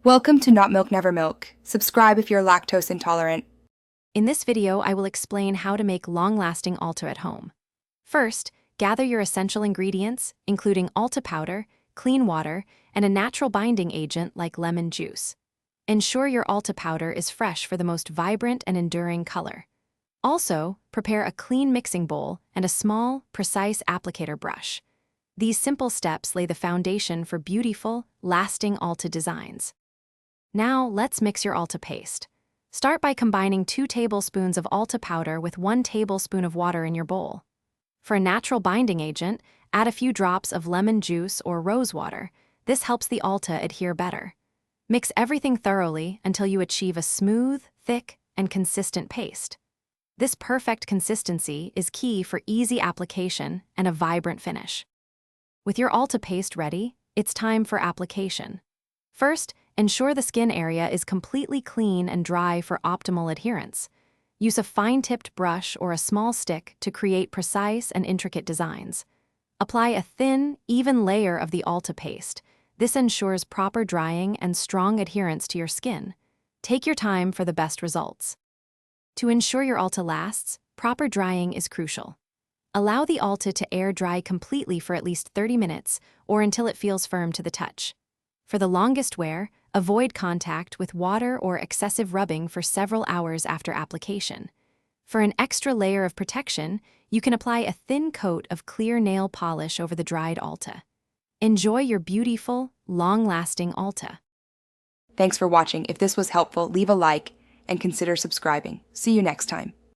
Welcome to Not Milk Never Milk. Subscribe if you're lactose intolerant. In this video, I will explain how to make long-lasting Alta at home. First, gather your essential ingredients, including Alta powder, clean water, and a natural binding agent like lemon juice. Ensure your Alta powder is fresh for the most vibrant and enduring color. Also, prepare a clean mixing bowl and a small, precise applicator brush. These simple steps lay the foundation for beautiful, lasting Alta designs. Now, let's mix your Alta paste. Start by combining 2 tablespoons of Alta powder with 1 tablespoon of water in your bowl. For a natural binding agent, add a few drops of lemon juice or rose water. This helps the Alta adhere better. Mix everything thoroughly until you achieve a smooth, thick, and consistent paste. This perfect consistency is key for easy application and a vibrant finish. With your Alta paste ready, it's time for application. First, ensure the skin area is completely clean and dry for optimal adherence. Use a fine-tipped brush or a small stick to create precise and intricate designs. Apply a thin, even layer of the Alta paste. This ensures proper drying and strong adherence to your skin. Take your time for the best results. To ensure your Alta lasts, proper drying is crucial. Allow the Alta to air dry completely for at least 30 minutes or until it feels firm to the touch. For the longest wear, avoid contact with water or excessive rubbing for several hours after application. For an extra layer of protection, you can apply a thin coat of clear nail polish over the dried Alta. Enjoy your beautiful, long-lasting Alta. Thanks for watching. If this was helpful, leave a like and consider subscribing. See you next time.